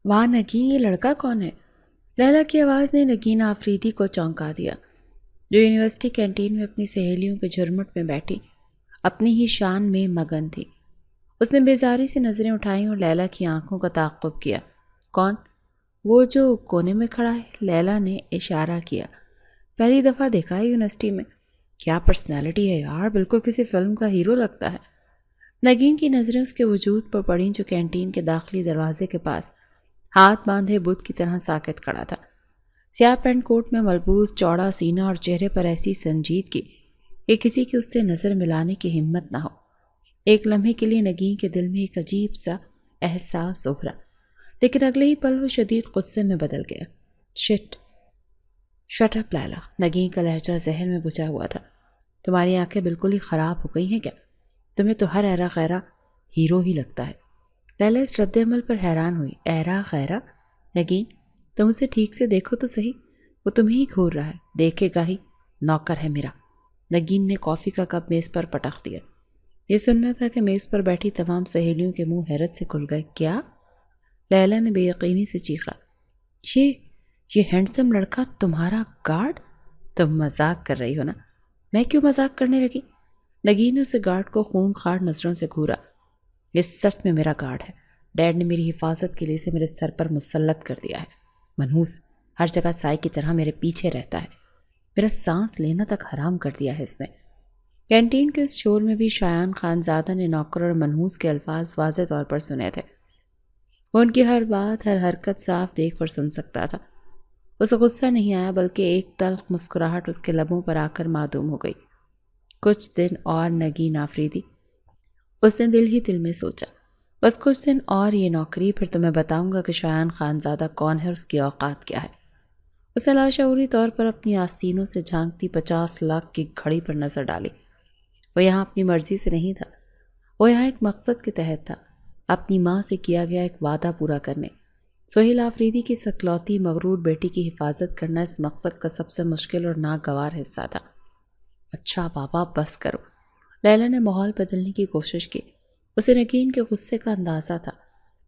واہ نگین، یہ لڑکا کون ہے؟ لیلا کی آواز نے نگین آفریدی کو چونکا دیا، جو یونیورسٹی کینٹین میں اپنی سہیلیوں کے جھرمٹ میں بیٹھی اپنی ہی شان میں مگن تھی۔ اس نے بیزاری سے نظریں اٹھائیں اور لیلا کی آنکھوں کا تعاقب کیا۔ کون؟ وہ جو کونے میں کھڑا ہے، لیلا نے اشارہ کیا۔ پہلی دفعہ دیکھا ہے یونیورسٹی میں۔ کیا پرسنالٹی ہے یار، بالکل کسی فلم کا ہیرو لگتا ہے۔ نگین کی نظریں اس کے وجود پر پڑیں جو کینٹین کے داخلی دروازے کے پاس ہاتھ باندھے بت کی طرح ساکت کھڑا تھا۔ سیاہ پینٹ کوٹ میں ملبوس، چوڑا سینہ اور چہرے پر ایسی سنجیدگی کہ کسی کی اس سے نظر ملانے کی ہمت نہ ہو۔ ایک لمحے کے لیے نگین کے دل میں ایک عجیب سا احساس ابھرا، لیکن اگلے ہی پل وہ شدید غصے میں بدل گیا۔ شٹ اپ لیلا، نگین کا لہجہ ذہن میں بجھا ہوا تھا۔ تمہاری آنکھیں بالکل ہی خراب ہو گئی ہیں کیا؟ تمہیں تو ہر ایرا غیرہ ہیرو ہی لگتا ہے۔ لیلا اس رد عمل پر حیران ہوئی۔ ایرا غیرہ؟ نگین، تم اسے ٹھیک سے دیکھو تو صحیح، وہ تمہیں ہی گھور رہا ہے، دیکھے گا ہی، نوکر ہے میرا۔ نگین نے کافی کا کپ میز پر پٹخ دیا۔ یہ سننا تھا کہ میز پر بیٹھی تمام سہیلیوں کے منہ حیرت سے کھل گئے۔ کیا؟ لیلا نے بے یقینی سے چیخا۔ یہ ہینڈسم لڑکا تمہارا گارڈ؟ تم مذاق کر رہی ہو نا؟ میں کیوں مذاق کرنے لگی؟ نگین نے اسے گارڈ کو خون خار نظروں سے گھورا۔ یہ سچ میں میرا گارڈ ہے۔ ڈیڈ نے میری حفاظت کے لیے اسے میرے سر پر مسلط کر دیا ہے۔ منحوس، ہر جگہ سائے کی طرح میرے پیچھے رہتا ہے۔ میرا سانس لینا تک حرام کر دیا ہے اس نے۔ کینٹین کے اس شور میں بھی شایان خانزادہ نے نوکر اور منحوس کے الفاظ واضح طور پر سنے تھے۔ وہ ان کی ہر بات، ہر حرکت صاف دیکھ اور سن سکتا تھا۔ اسے غصہ نہیں آیا، بلکہ ایک تلخ مسکراہٹ اس کے لبوں پر آ کر معدوم ہو گئی۔ کچھ دن اور نگین آفریدی، اس نے دل ہی دل میں سوچا، بس کچھ دن اور یہ نوکری، پھر تمہیں بتاؤں گا کہ شایان خانزادہ کون ہے اور اس کی اوقات کیا ہے۔ اس نے لاشعوری طور پر اپنی آستینوں سے جھانکتی 50 لاکھ کی گھڑی پر نظر ڈالی۔ وہ یہاں اپنی مرضی سے نہیں تھا، وہ یہاں ایک مقصد کے تحت تھا، اپنی ماں سے کیا گیا ایک وعدہ پورا کرنے۔ سہیل آفریدی کی سکلوتی مغرور بیٹی کی حفاظت کرنا اس مقصد کا سب سے مشکل اور ناگوار حصہ تھا۔ اچھا بابا بس کرو، لیلا نے ماحول بدلنے کی کوشش کی۔ اسے نگین کے غصے کا اندازہ تھا۔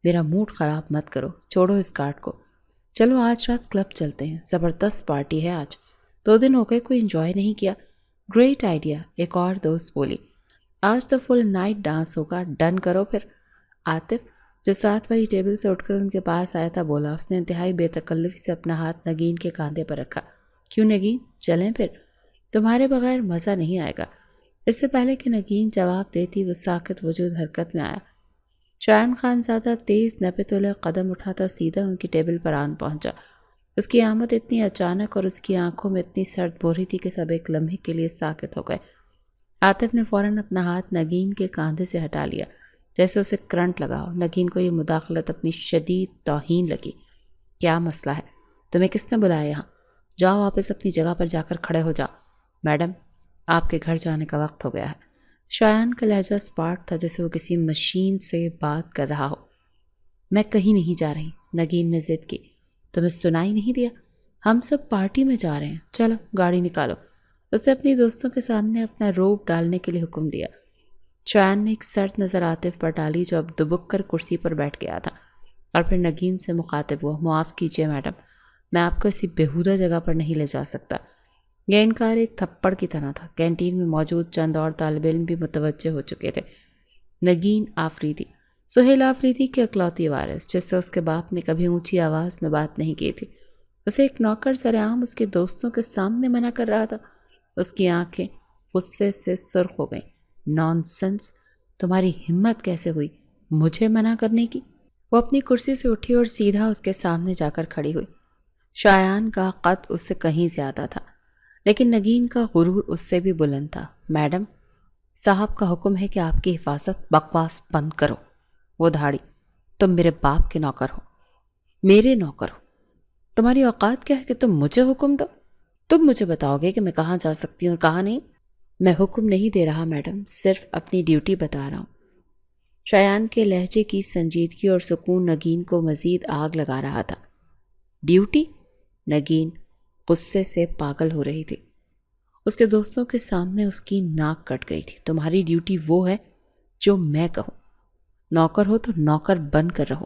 میرا موڈ خراب مت کرو، چھوڑو اس کارڈ کو، چلو آج رات کلب چلتے ہیں، زبردست پارٹی ہے آج، 2 دن ہو گئے کوئی انجوائے نہیں کیا۔ گریٹ آئیڈیا، ایک اور دوست بولی۔ آج تو فل نائٹ ڈانس ہوگا، ڈن کرو پھر۔ عاطف، جو ساتھ والی ٹیبل سے اٹھ کر ان کے پاس آیا تھا، بولا۔ اس نے انتہائی بے تکلفی سے اپنا ہاتھ نگین کے کاندھے پر رکھا۔ کیوں نگین، چلیں پھر، تمہارے بغیر مزہ نہیں آئے گا۔ اس سے پہلے کہ نگین جواب دیتی، وہ ساکت وجود حرکت میں آیا۔ شایان خانزادہ تیز نپے تلے قدم اٹھاتا سیدھا ان کی ٹیبل پر آن پہنچا۔ اس کی آمد اتنی اچانک اور اس کی آنکھوں میں اتنی سرد بوری تھی کہ سب ایک لمحے کے لیے ساکت ہو گئے۔ عاطف نے فوراً اپنا ہاتھ نگین کے کاندھے سے ہٹا لیا، جیسے اسے کرنٹ لگا ہو۔ نگین کو یہ مداخلت اپنی شدید توہین لگی۔ کیا مسئلہ ہے؟ تمہیں کس نے بلایا یہاں؟ جاؤ واپس اپنی جگہ پر جا کر کھڑے ہو جاؤ۔ میڈم، آپ کے گھر جانے کا وقت ہو گیا ہے۔ شایان کا لہجہ سپاٹ تھا، جیسے وہ کسی مشین سے بات کر رہا ہو۔ میں کہیں نہیں جا رہی، نگین نے ضد کی۔ تمہیں سنائی نہیں دیا؟ ہم سب پارٹی میں جا رہے ہیں، چلو گاڑی نکالو۔ اس نے اپنی دوستوں کے سامنے اپنا روب ڈالنے کے لیے حکم دیا۔ شایان نے ایک سرد نظر عاطف پر ڈالی، جو اب دبک کر کرسی پر بیٹھ گیا تھا، اور پھر نگین سے مخاطب ہوا۔ معاف کیجیے میڈم، میں آپ کو ایسی بیہودہ جگہ پر نہیں لے جا سکتا۔ یہ انکار ایک تھپڑ کی طرح تھا۔ کینٹین میں موجود چند اور طالب علم بھی متوجہ ہو چکے تھے۔ نگین آفریدی، سہیل آفریدی کی اکلوتی وارث، جس سے اس کے باپ نے کبھی اونچی آواز میں بات نہیں کی تھی، اسے ایک نوکر سرعام اس کے دوستوں کے سامنے منع کر رہا تھا۔ اس کی آنکھیں غصے سے سرخ ہو گئیں۔ نان سنس، تمہاری ہمت کیسے ہوئی مجھے منع کرنے کی؟ وہ اپنی کرسی سے اٹھی اور سیدھا اس کے سامنے جا کر کھڑی ہوئی۔ شایان کا قد اس سے کہیں زیادہ تھا، لیکن نگین کا غرور اس سے بھی بلند تھا۔ میڈم، صاحب کا حکم ہے کہ آپ کی حفاظت، بکواس بند کرو۔ وہ دھاڑی، تم میرے باپ کے نوکر ہو، میرے نوکر ہو، تمہاری اوقات کیا ہے کہ تم مجھے حکم دو؟ تم مجھے بتاؤ گے کہ میں کہاں جا سکتی ہوں اور کہاں نہیں؟ میں حکم نہیں دے رہا میڈم، صرف اپنی ڈیوٹی بتا رہا ہوں۔ شایان کے لہجے کی سنجیدگی اور سکون نگین کو مزید آگ لگا رہا تھا۔ ڈیوٹی؟ نگین غصے سے پاگل ہو رہی تھی۔ اس کے دوستوں کے سامنے اس کی ناک کٹ گئی تھی۔ تمہاری ڈیوٹی وہ ہے جو میں کہوں، نوکر ہو تو نوکر بن کر رہو،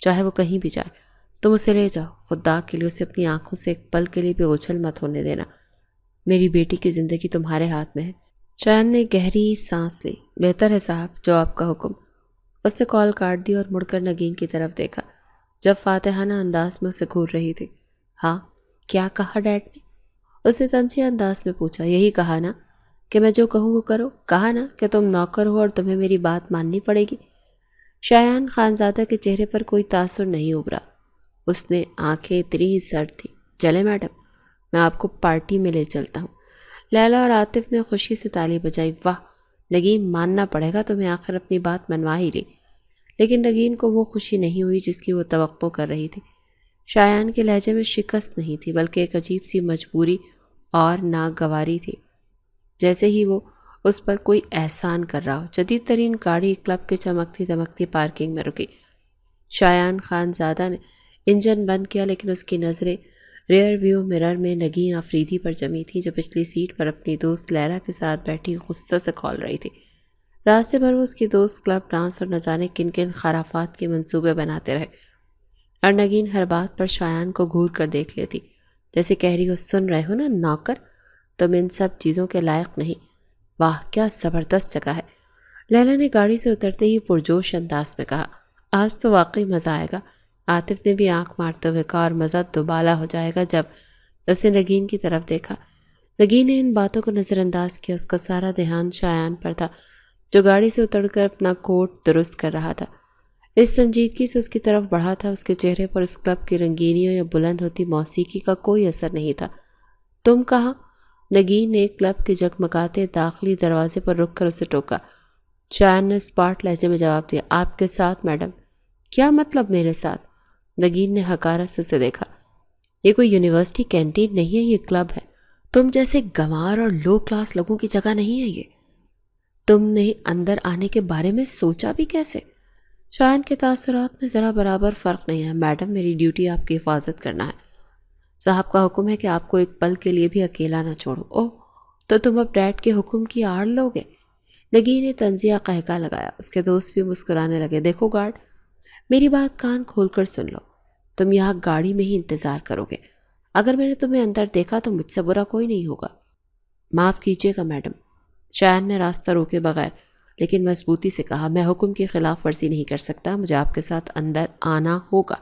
چاہے وہ کہیں بھی جائے. تم اسے لے جاؤ. خدا کے لیے اسے اپنی آنکھوں سے ایک پل کے لیے بھی اوجھل مت ہونے دینا. میری بیٹی کی زندگی تمہارے ہاتھ میں ہے. شایان نے گہری سانس لی. بہتر ہے صاحب، جو آپ کا حکم. اس نے کال کاٹ دی اور مڑ کر نگین کی طرف دیکھا جب فاتحانہ انداز میں اسے گھور رہی تھی. ہاں، کیا کہا ڈیڈ نے؟ اس نے تنزیہ انداز میں پوچھا. یہی کہا نا کہ میں جو کہوں وہ کرو. کہا نا کہ تم نوکر ہو اور تمہیں میری بات ماننی پڑے گی. شایان خانزادہ کے چہرے پر کوئی تاثر نہیں ابھرا. اس نے آنکھیں اتنی سرد تھی. چلے میڈم، میں آپ کو پارٹی میں لے چلتا ہوں. لیلا اور عاطف نے خوشی سے تالی بجائی. واہ نگین، ماننا پڑے گا تمہیں آخر اپنی بات منوا ہی لی. لیکن نگین کو وہ خوشی نہیں ہوئی جس کی وہ توقع کر رہی تھی. شایان کے لہجے میں شکست نہیں تھی بلکہ ایک عجیب سی مجبوری اور ناگواری تھی، جیسے ہی وہ اس پر کوئی احسان کر رہا ہو. جدید ترین گاڑی کلب کے چمکتی دمکتی پارکنگ میں رکی. شایان خانزادہ نے انجن بند کیا لیکن اس کی نظریں ریئر ویو مرر میں نگین آفریدی پر جمی تھی جو پچھلی سیٹ پر اپنی دوست لیلا کے ساتھ بیٹھی غصے سے کھول رہی تھی. راستے بھر وہ اس کی دوست کلب ڈانس اور نہ جانے کن کن خرافات کے منصوبے بناتے رہے اور نگین ہر بات پر شایان کو گھور کر دیکھ لیتی، جیسے کہہ رہی ہو سن رہے ہو نا نوکر، تم ان سب چیزوں کے لائق نہیں. واہ کیا زبردست جگہ ہے. لیلا نے گاڑی سے اترتے ہی پرجوش انداز میں کہا. آج تو واقعی مزہ آئے گا. عاطف نے بھی آنکھ مارتے ہوئے کہا. اور مزہ دوبالا ہو جائے گا جب. اس نے نگین کی طرف دیکھا. نگین نے ان باتوں کو نظر انداز کیا. اس کا سارا دھیان شایان پر تھا جو گاڑی سے اتر کر اپنا کوٹ درست کر رہا تھا. اس سنجیدگی سے اس کی طرف بڑھا تھا. اس کے چہرے پر اس کلب کی رنگینیوں یا بلند ہوتی موسیقی کا کوئی اثر نہیں تھا. تم کہاں؟ نگین نے کلب کے جگمگاتے داخلی دروازے پر رک کر اسے ٹوکا. شایان نے اسپاٹ لہجے میں جواب دیا. آپ کے ساتھ میڈم. کیا مطلب میرے ساتھ؟ نگین نے حقارت سے اسے دیکھا. یہ کوئی یونیورسٹی کینٹین نہیں ہے، یہ کلب ہے. تم جیسے گنوار اور لو کلاس لوگوں کی جگہ نہیں ہے یہ. تم نے اندر آنے کے بارے میں سوچا بھی کیسے؟ شایان کے تاثرات میں ذرا برابر فرق نہیں ہے. میڈم میری ڈیوٹی آپ کی حفاظت کرنا ہے. صاحب کا حکم ہے کہ آپ کو ایک پل کے لیے بھی اکیلا نہ چھوڑو. اوہ تو تم اب ڈیڈ کے حکم کی آڑ لوگے؟ نگین نے طنزیہ قہقہ لگایا. اس کے دوست بھی مسکرانے لگے. دیکھو گارڈ، میری بات کان کھول کر سن لو. تم یہاں گاڑی میں ہی انتظار کرو گے. اگر میں نے تمہیں اندر دیکھا تو مجھ سے برا کوئی نہیں ہوگا. معاف کیجیے گا میڈم. شایان نے راستہ روکے بغیر لیکن مضبوطی سے کہا. میں حکم کی خلاف ورزی نہیں کر سکتا. مجھے آپ کے ساتھ اندر آنا ہوگا.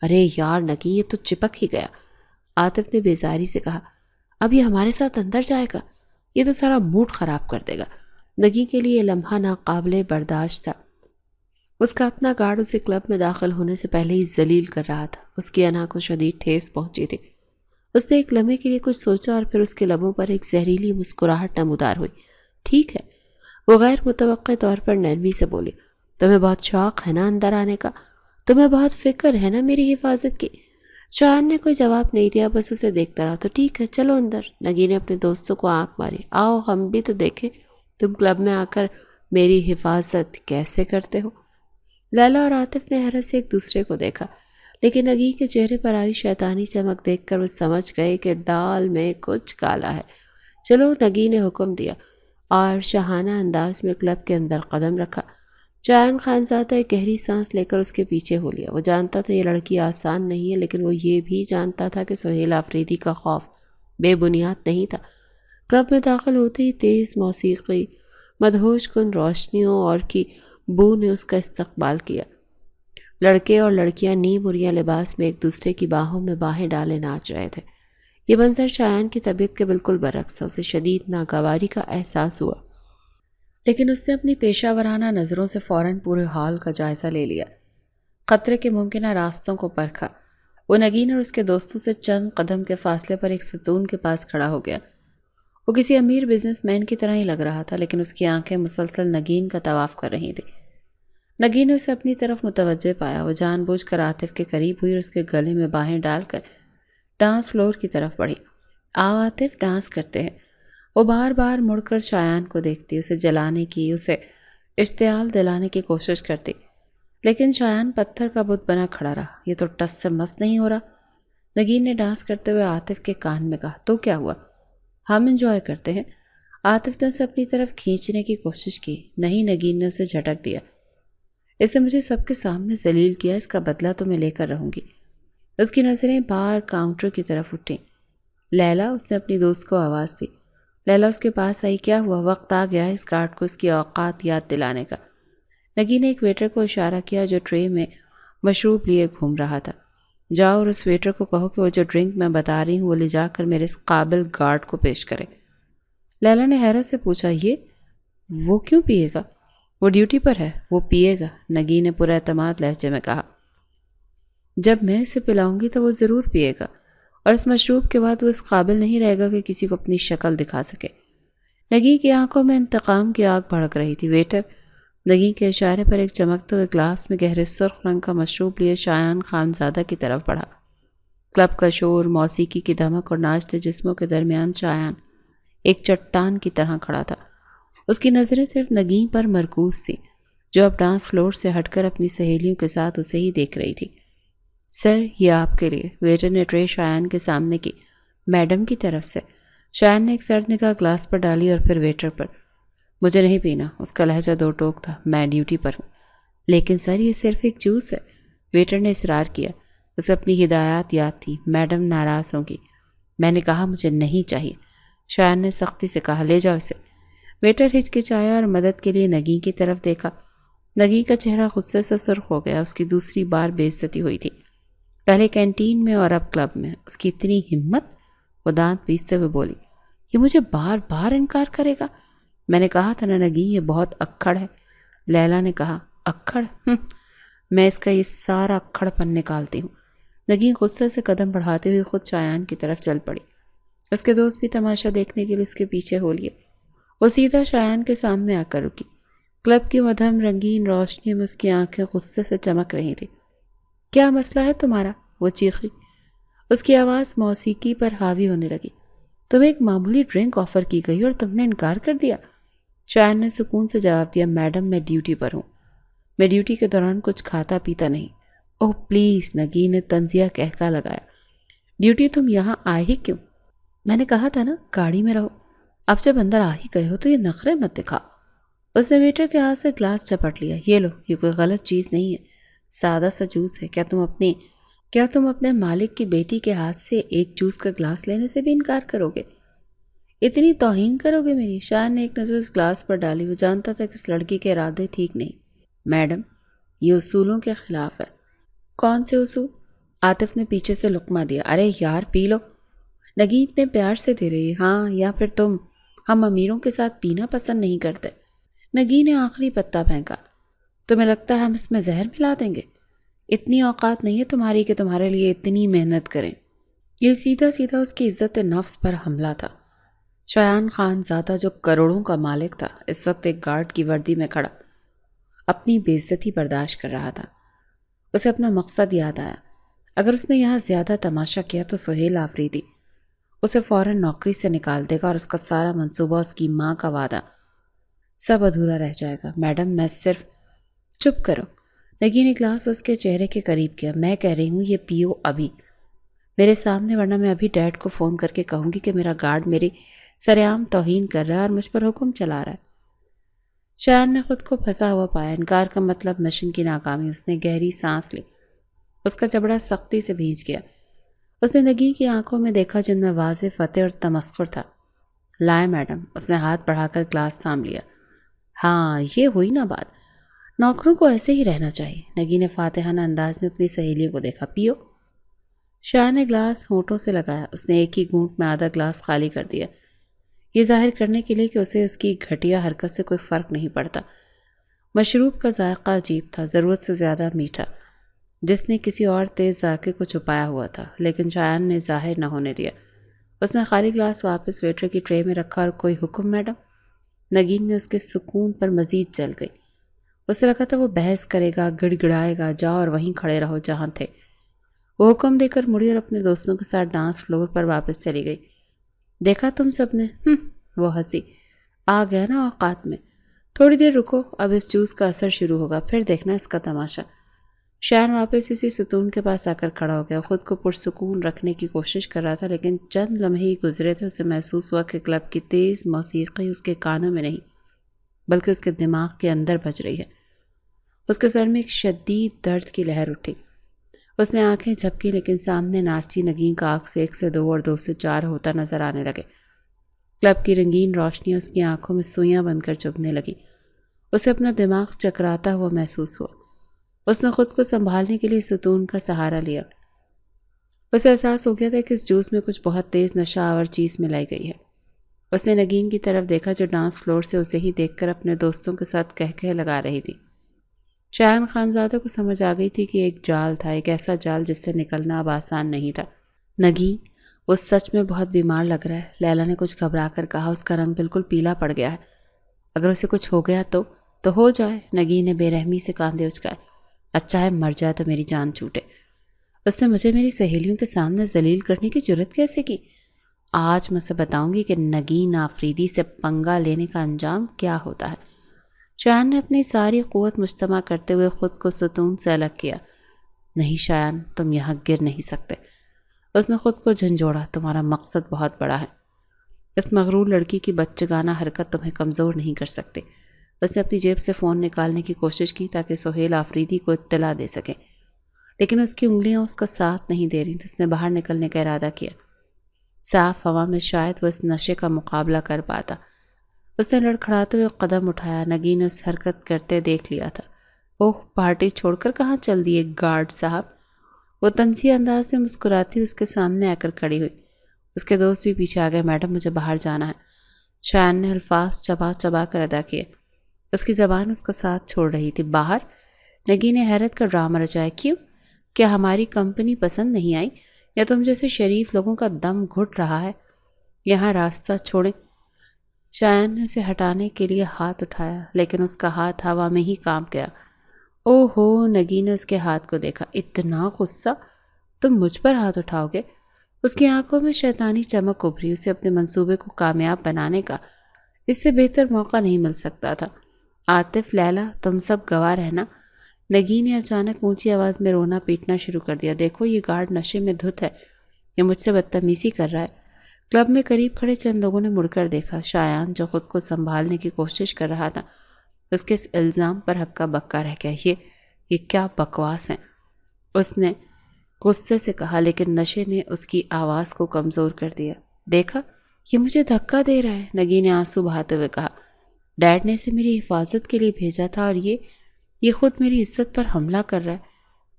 ارے یار نگین، یہ تو چپک ہی گیا. عاطف نے بیزاری سے کہا. اب یہ ہمارے ساتھ اندر جائے گا؟ یہ تو سارا موڈ خراب کر دے گا. نگین کے لیے یہ لمحہ ناقابل برداشت تھا. اس کا اپنا گارڈ اسے کلب میں داخل ہونے سے پہلے ہی ذلیل کر رہا تھا. اس کی انا کو شدید ٹھیس پہنچی تھی. اس نے ایک لمحے کے لیے کچھ سوچا اور پھر اس کے لبوں پر ایک زہریلی مسکراہٹ نمودار ہوئی. ٹھیک ہے، وہ غیر متوقع طور پر نرمی سے بولی. تمہیں بہت شوق ہے نا اندر آنے کا؟ تمہیں بہت فکر ہے نا میری حفاظت کی؟ شایان نے کوئی جواب نہیں دیا، بس اسے دیکھتا رہا. تو ٹھیک ہے چلو اندر. نگین نے اپنے دوستوں کو آنکھ ماری. آؤ ہم بھی تو دیکھیں تم کلب میں آ کر میری حفاظت کیسے کرتے ہو. لیلا اور عاطف نے حیرت سے ایک دوسرے کو دیکھا لیکن نگین کے چہرے پر آئی شیطانی چمک دیکھ کر وہ سمجھ گئے کہ دال میں کچھ کالا ہے. چلو، نگین نے حکم دیا اور شاہانہ انداز میں کلب کے اندر قدم رکھا. شایان خانزادہ ایک گہری سانس لے کر اس کے پیچھے ہو لیا. وہ جانتا تھا یہ لڑکی آسان نہیں ہے لیکن وہ یہ بھی جانتا تھا کہ سہیل آفریدی کا خوف بے بنیاد نہیں تھا. کلب میں داخل ہوتے ہی تیز موسیقی، مدہوش کن روشنیوں اور کی بو نے اس کا استقبال کیا. لڑکے اور لڑکیاں نیم مریا لباس میں ایک دوسرے کی باہوں میں باہیں ڈالے ناچ رہے تھے. یہ منظر شایان کی طبیعت کے بالکل برعکس تھا. اسے شدید ناگواری کا احساس ہوا لیکن اس نے اپنی پیشہ ورانہ نظروں سے فوراً پورے حال کا جائزہ لے لیا. خطرے کے ممکنہ راستوں کو پرکھا. وہ نگین اور اس کے دوستوں سے چند قدم کے فاصلے پر ایک ستون کے پاس کھڑا ہو گیا. وہ کسی امیر بزنس مین کی طرح ہی لگ رہا تھا لیکن اس کی آنکھیں مسلسل نگین کا طواف کر رہی تھیں. نگین نے اسے اپنی طرف متوجہ پایا. وہ جان بوجھ کر عاطف کے قریب ہوئی اور اس کے گلے میں باہیں ڈال کر ڈانس فلور کی طرف بڑھی. آؤ عاطف، ڈانس کرتے ہیں. وہ بار بار مڑ کر شایان کو دیکھتی، اسے جلانے کی، اسے اشتعال دلانے کی کوشش کرتی لیکن شایان پتھر کا بت بنا کھڑا رہا. یہ تو ٹس سے مس نہیں ہو رہا. نگین نے ڈانس کرتے ہوئے عاطف کے کان میں کہا. تو کیا ہوا، ہم انجوائے کرتے ہیں. عاطف نے اسے اپنی طرف کھینچنے کی کوشش کی. نہیں، نگین نے اسے جھٹک دیا. اس نے مجھے سب کے سامنے ذلیل کیا، اس کا بدلہ تو میں لے کر رہوں گی۔ اس کی نظریں باہر کاؤنٹر کی طرف اٹھیں۔ لیلا، اس نے اپنی دوست کو آواز دی۔ لیلا اس کے پاس آئی۔ کیا ہوا؟ وقت آ گیا اس گارڈ کو اس کی اوقات یاد دلانے کا۔ نگی نے ایک ویٹر کو اشارہ کیا جو ٹرے میں مشروب لیے گھوم رہا تھا۔ جاؤ اور اس ویٹر کو کہو کہ وہ جو ڈرنک میں بتا رہی ہوں وہ لے جا کر میرے اس قابل گارڈ کو پیش کرے۔ لیلا نے حیرت سے پوچھا، یہ وہ کیوں پیے گا؟ وہ ڈیوٹی پر ہے، وہ پیے گا، نگی نے پورا اعتماد لہجے میں کہا۔ جب میں اسے پلاؤں گی تو وہ ضرور پیے گا، اور اس مشروب کے بعد وہ اس قابل نہیں رہے گا کہ کسی کو اپنی شکل دکھا سکے۔ نگی کی آنکھوں میں انتقام کی آگ بھڑک رہی تھی۔ ویٹر نگی کے اشارے پر ایک چمکتے ہوئے گلاس میں گہرے سرخ رنگ کا مشروب لیے شایان خانزادہ کی طرف بڑھا۔ کلب کا شور، موسیقی کی دھمک اور ناچتے جسموں کے درمیان شایان ایک چٹان کی طرح کھڑا تھا۔ اس کی نظریں صرف نگی پر مرکوز تھیں، جو اب ڈانس فلور سے ہٹ کر اپنی سہیلیوں کے ساتھ اسے ہی دیکھ رہی تھی۔ سر، یہ آپ کے لیے، ویٹر نے ٹرے شایان کے سامنے کی۔ میڈم کی طرف سے۔ شایان نے ایک سرد نگاہ گلاس پر ڈالی اور پھر ویٹر پر۔ مجھے نہیں پینا، اس کا لہجہ دو ٹوک تھا، میں ڈیوٹی پر ہوں۔ لیکن سر، یہ صرف ایک جوس ہے، ویٹر نے اصرار کیا۔ اسے اپنی ہدایات یاد تھی، میڈم ناراض ہوں گی۔ میں نے کہا مجھے نہیں چاہیے، شایان نے سختی سے کہا، لے جاؤ اسے۔ ویٹر ہچکچایا اور مدد کے لیے نگی کی طرف دیکھا۔ نگی کا چہرہ غصے سے سرخ ہو گیا، اس کی دوسری بار بے عزتی ہوئی تھی، پہلے کینٹین میں اور اب کلب میں۔ اس کی اتنی ہمت! وہ دانت پیستے ہوئے بولی، یہ مجھے بار بار انکار کرے گا؟ میں نے کہا تھا نا نگی، یہ بہت اکڑ ہے۔ لیلا نے کہا، اکڑ؟ میں اس کا یہ سارا اکڑ پن نکالتی ہوں۔ نگی غصے سے قدم بڑھاتے ہوئے خود شایان کی طرف چل پڑی۔ اس کے دوست بھی تماشا دیکھنے کے لیے اس کے پیچھے ہو لیے۔ وہ سیدھا شایان کے سامنے آ کر رکی۔ کلب کی مدھم رنگین روشنی میں اس کی آنکھیں غصے سے چمک رہی تھی۔ کیا مسئلہ ہے تمہارا؟ وہ چیخی۔ اس کی آواز موسیقی پر حاوی ہونے لگی۔ تمہیں ایک معمولی ڈرنک آفر کی گئی اور تم نے انکار کر دیا۔ شایان نے سکون سے جواب دیا، میڈم میں ڈیوٹی پر ہوں، میں ڈیوٹی کے دوران کچھ کھاتا پیتا نہیں۔ اوہ پلیز، نگی نے طنزیہ کہکا لگایا، ڈیوٹی تم یہاں آئے ہی کیوں؟ میں نے کہا تھا نا گاڑی میں رہو، اب جب اندر آ ہی گئے ہو تو یہ نخرے مت دکھا۔ اس نے ویٹر کے ہاتھ سے گلاس چپٹ لیا۔ یہ لو، یہ کوئی غلط چیز نہیں ہے، سادہ سا جوس ہے۔ کیا تم اپنے مالک کی بیٹی کے ہاتھ سے ایک جوس کا گلاس لینے سے بھی انکار کرو گے؟ اتنی توہین کرو گے میری؟ شایان نے ایک نظر اس گلاس پر ڈالی۔ وہ جانتا تھا کہ اس لڑکی کے ارادے ٹھیک نہیں۔ میڈم، یہ اصولوں کے خلاف ہے۔ کون سے اصول؟ عاطف نے پیچھے سے لقمہ دیا۔ ارے یار، پی لو، نگی اتنے پیار سے دے رہی ہے۔ ہاں، یا پھر تم ہم امیروں کے ساتھ پینا پسند نہیں کرتے؟ نگی نے آخری پتا پھینکا۔ تمہیں لگتا ہے ہم اس میں زہر ملا دیں گے؟ اتنی اوقات نہیں ہے تمہاری کہ تمہارے لیے اتنی محنت کریں۔ یہ سیدھا سیدھا اس کی عزت نفس پر حملہ تھا۔ شایان خان زادہ، جو کروڑوں کا مالک تھا، اس وقت ایک گارڈ کی وردی میں کھڑا اپنی بے عزتی برداشت کر رہا تھا۔ اسے اپنا مقصد یاد آیا۔ اگر اس نے یہاں زیادہ تماشا کیا تو سہیل آفریدی اسے فوراً نوکری سے نکال دے گا اور اس کا سارا منصوبہ، اس کی ماں کا وعدہ، سب ادھورا رہ جائے گا۔ میڈم، میں صرف… چپ کرو، نگی نے گلاس اس کے چہرے کے قریب کیا۔ میں کہہ رہی ہوں یہ پیو ابھی میرے سامنے، ورنہ میں ابھی ڈیڈ کو فون کر کے کہوں گی کہ میرا گارڈ میری سرعام توہین کر رہا ہے اور مجھ پر حکم چلا رہا ہے۔ شایان نے خود کو پھنسا ہوا پایا۔ انکار کا مطلب مشن کی ناکامی۔ اس نے گہری سانس لی۔ اس کا چبڑا سختی سے بھیج گیا۔ اس نے نگی کی آنکھوں میں دیکھا جن میں واضح فتح اور تمسخر تھا۔ لائے میڈم، اس نے ہاتھ بڑھا کر گلاس تھام لیا۔ ہاں، یہ ہوئی نا بات، نوکروں کو ایسے ہی رہنا چاہیے۔ نگی نے فاتحانہ انداز میں اپنی سہیلیوں کو دیکھا۔ پیو۔ شایان نے گلاس ہونٹوں سے لگایا۔ اس نے ایک ہی گھونٹ میں آدھا گلاس خالی کر دیا، یہ ظاہر کرنے کے لیے کہ اسے اس کی گھٹیا حرکت سے کوئی فرق نہیں پڑتا۔ مشروب کا ذائقہ عجیب تھا، ضرورت سے زیادہ میٹھا، جس نے کسی اور تیز ذائقے کو چھپایا ہوا تھا، لیکن شایان نے ظاہر نہ ہونے دیا۔ اس نے خالی گلاس واپس ویٹر کی ٹرے میں رکھا۔ اور کوئی حکم میڈم؟ نگین میں اس کے سکون پر مزید جل گئی۔ اسے لگا تھا وہ بحث کرے گا، گڑ گڑائے گا، جاؤ اور وہیں کھڑے رہو جہاں تھے۔ وہ حکم دے کر مڑی اور اپنے دوستوں کے ساتھ ڈانس فلور پر واپس چلی گئی۔ دیکھا تم سب نے؟ وہ ہنسی۔ آ گیا نا اوقات میں۔ تھوڑی دیر رکو، اب اس جوس کا اثر شروع ہوگا، پھر دیکھنا اس کا تماشا۔ شایان واپس اسی ستون کے پاس آ کر کھڑا ہو گیا۔ خود کو پرسکون رکھنے کی کوشش کر رہا تھا، لیکن چند لمحے ہی گزرے تھے، اسے محسوس ہوا کہ کلب کی تیز موسیقی اس کے کانوں میں نہیں بلکہ اس کے دماغ کے اندر بج رہی ہے۔ اس کے سر میں ایک شدید درد کی لہر اٹھی۔ اس نے آنکھیں جھپکی لیکن سامنے ناچتی نگین کا آنکھ سے 1 سے 2 اور 2 سے 4 ہوتا نظر آنے لگے۔ کلب کی رنگین روشنی اس کی آنکھوں میں سوئیاں بن کر چبھنے لگی۔ اسے اپنا دماغ چکراتا ہوا محسوس ہوا۔ اس نے خود کو سنبھالنے کے لیے ستون کا سہارا لیا۔ اسے احساس ہو گیا تھا کہ اس جوس میں کچھ بہت تیز نشہ آور چیز ملائی گئی ہے۔ اس نے نگین کی طرف دیکھا جو ڈانس فلور سے اسے ہی دیکھ کر اپنے دوستوں کے ساتھ کہکہے لگا رہی تھی۔ شایان خانزادہ کو سمجھ آ گئی تھی کہ ایک جال تھا، ایک ایسا جال جس سے نکلنا اب آسان نہیں تھا۔ نگین، وہ سچ میں بہت بیمار لگ رہا ہے، لیلا نے کچھ گھبرا کر کہا۔ اس کا رنگ بالکل پیلا پڑ گیا ہے۔ اگر اسے کچھ ہو گیا تو ہو جائے، نگین نے بے رحمی سے کاندھے اچکائے۔ اچھا ہے مر جائے تو میری جان چھوٹے۔ اس نے مجھے میری سہیلیوں کے سامنے ذلیل کرنے کی جرت کیسے کی؟ آج میں اسے بتاؤں گی کہ نگین آفریدی سے پنگا لینے کا انجام کیا ہوتا ہے۔ شایان نے اپنی ساری قوت مجتمع کرتے ہوئے خود کو ستون سے الگ کیا۔ نہیں شایان، تم یہاں گر نہیں سکتے۔ اس نے خود کو جھنجھوڑا۔ تمہارا مقصد بہت بڑا ہے۔ اس مغرور لڑکی کی بچگانہ حرکت تمہیں کمزور نہیں کر سکتے۔ اس نے اپنی جیب سے فون نکالنے کی کوشش کی تاکہ سہیل آفریدی کو اطلاع دے سکے، لیکن اس کی انگلیاں اس کا ساتھ نہیں دے رہی تھیں۔ اس نے باہر نکلنے کا ارادہ کیا۔ صاف ہوا میں شاید وہ اس نشے کا مقابلہ کر پاتا۔ اس نے لڑکھڑاتے ہوئے قدم اٹھایا۔ نگین نے اس حرکت کرتے دیکھ لیا تھا۔ اوہ، پارٹی چھوڑ کر کہاں چل دیے گارڈ صاحب؟ وہ طنزیہ انداز میں مسکراتی اس کے سامنے آ کر کھڑی ہوئی۔ اس کے دوست بھی پیچھے آ گئے۔ میڈم، مجھے باہر جانا ہے۔ شایان نے الفاظ چبا چبا کر ادا کیے۔ اس کی زبان اس کا ساتھ چھوڑ رہی تھی۔ باہر؟ نگین نے حیرت کا ڈرامہ رچایا۔ کیوں؟ کیا ہماری کمپنی پسند نہیں آئی یا تم جیسے شریف لوگوں کا دم گھٹ رہا ہے؟ یہاں راستہ چھوڑیں۔ شایان نے اسے ہٹانے کے لیے ہاتھ اٹھایا لیکن اس کا ہاتھ ہوا میں ہی کانپ گیا۔ اوہ ہو، نگین نے اس کے ہاتھ کو دیکھا۔ اتنا غصہ؟ تم مجھ پر ہاتھ اٹھاؤ گے؟ اس کی آنکھوں میں شیطانی چمک ابھری۔ اسے اپنے منصوبے کو کامیاب بنانے کا اس سے بہتر موقع نہیں مل سکتا تھا۔ عاطف، لیلا، تم سب گواہ رہنا۔ نگین نے اچانک اونچی آواز میں رونا پیٹنا شروع کر دیا۔ دیکھو، یہ گارڈ نشے میں دھت ہے، یہ مجھ سے بدتمیزی کر رہا ہے۔ کلب میں قریب کھڑے چند لوگوں نے مڑ کر دیکھا۔ شایان، جو خود کو سنبھالنے کی کوشش کر رہا تھا، اس کے اس الزام پر ہکا بکا رہ گیا۔ یہ کیا بکواس ہیں؟ اس نے غصے سے کہا، لیکن نشے نے اس کی آواز کو کمزور کر دیا۔ دیکھا، یہ مجھے دھکا دے رہا ہے، نگین نے آنسو بہاتے ہوئے کہا۔ ڈیڈ نے اسے میری حفاظت کے لیے بھیجا تھا اور یہ خود میری عزت پر حملہ کر رہا ہے۔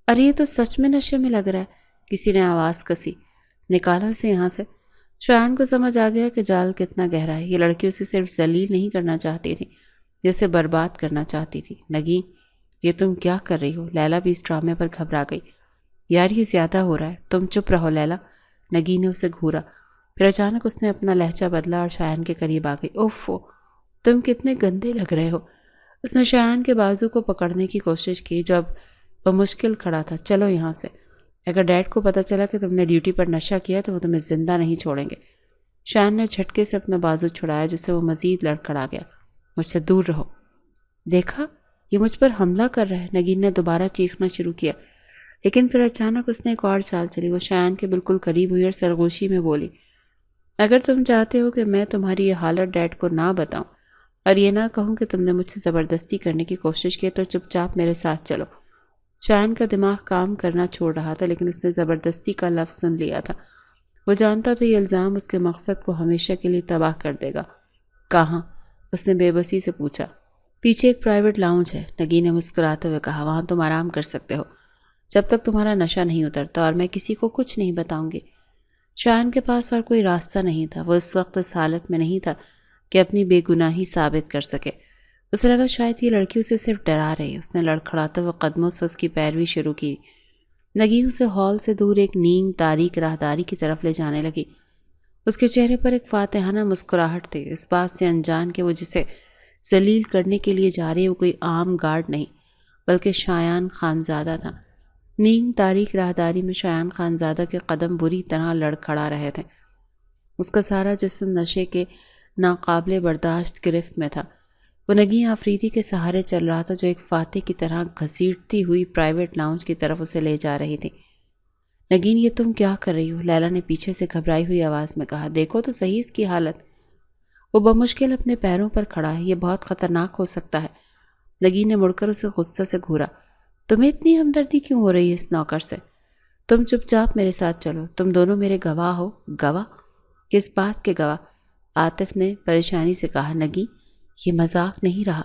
ارے یہ تو سچ میں نشے میں لگ رہا ہے۔ کسی نے آواز کسی۔ نکالو اسے یہاں سے۔ شایان کو سمجھ آ گیا کہ جال کتنا گہرا ہے۔ یہ لڑکی اسے صرف ذلیل نہیں کرنا چاہتی تھی، جسے برباد کرنا چاہتی تھی۔ نگین، یہ تم کیا کر رہی ہو؟ لیلا بھی اس ڈرامے پر گھبرا گئی۔ یار، یہ زیادہ ہو رہا ہے، تم چپ رہو لیلا۔ نگین نے اسے گھورا۔ پھر اچانک اس نے اپنا لہجہ بدلا اور شایان کے قریب آ گئی۔ اوفو، تم کتنے گندے لگ رہے ہو۔ اس نے شایان کے بازو کو پکڑنے کی کوشش کی جو اب بمشکل کھڑا تھا۔ چلو یہاں سے۔ اگر ڈیڈ کو پتہ چلا کہ تم نے ڈیوٹی پر نشہ کیا تو وہ تمہیں زندہ نہیں چھوڑیں گے۔ شایان نے جھٹکے سے اپنا بازو چھڑایا جس سے وہ مزید لڑکھڑا گیا۔ مجھ سے دور رہو۔ دیکھا، یہ مجھ پر حملہ کر رہا ہے۔ نگین نے دوبارہ چیخنا شروع کیا، لیکن پھر اچانک اس نے ایک اور چال چلی۔ وہ شایان کے بالکل قریب ہوئی اور سرگوشی میں بولی، اگر تم چاہتے ہو کہ میں تمہاری یہ حالت ڈیڈ کو نہ بتاؤں اور یہ نہ کہوں کہ تم نے مجھ سے زبردستی کرنے کی کوشش کی تو چپ چاپ میرے ساتھ چلو۔ شایان کا دماغ کام کرنا چھوڑ رہا تھا لیکن اس نے زبردستی کا لفظ سن لیا تھا۔ وہ جانتا تھا یہ الزام اس کے مقصد کو ہمیشہ کے لیے تباہ کر دے گا۔ کہاں؟ اس نے بے بسی سے پوچھا۔ پیچھے ایک پرائیویٹ لاؤنج ہے، نگین نے مسکراتے ہوئے کہا۔ وہاں تم آرام کر سکتے ہو جب تک تمہارا نشہ نہیں اترتا، اور میں کسی کو کچھ نہیں بتاؤں گی۔ شایان کے پاس اور کوئی راستہ نہیں تھا۔ وہ اس وقت اس حالت میں نہیں تھا کہ اپنی بے گناہی ثابت کر سکے۔ اسے لگا شاید یہ لڑکی اسے صرف ڈرا رہی ہے۔ اس نے لڑکھڑاتے ہوئے قدموں سے اس کی پیروی شروع کی۔ نگین اسے ہال سے دور ایک نیم تاریک راہداری کی طرف لے جانے لگی۔ اس کے چہرے پر ایک فاتحانہ مسکراہٹ تھی، اس بات سے انجان کہ وہ جسے ذلیل کرنے کے لیے جا رہی وہ کوئی عام گارڈ نہیں بلکہ شایان خانزادہ تھا۔ نیم تاریک راہداری میں شایان خانزادہ کے قدم بری طرح لڑکھڑا رہے تھے۔ اس کا سارا جسم نشے کے ناقابل برداشت گرفت میں تھا۔ وہ نگین آفریدی کے سہارے چل رہا تھا جو ایک فاتح کی طرح گھسیٹتی ہوئی پرائیویٹ لاؤنج کی طرف اسے لے جا رہی تھی۔ نگین، یہ تم کیا کر رہی ہو؟ لیلا نے پیچھے سے گھبرائی ہوئی آواز میں کہا۔ دیکھو تو صحیح اس کی حالت۔ وہ بمشکل اپنے پیروں پر کھڑا ہے، یہ بہت خطرناک ہو سکتا ہے۔ نگین نے مڑ کر اسے غصے سے گھورا۔ تمہیں اتنی ہمدردی کیوں ہو رہی ہے اس نوکر سے؟ تم چپ چاپ میرے ساتھ چلو، تم دونوں میرے گواہ ہو۔ گواہ؟ کس بات کے گواہ؟ عاطف نے پریشانی سے کہا۔ نگین، یہ مذاق نہیں رہا،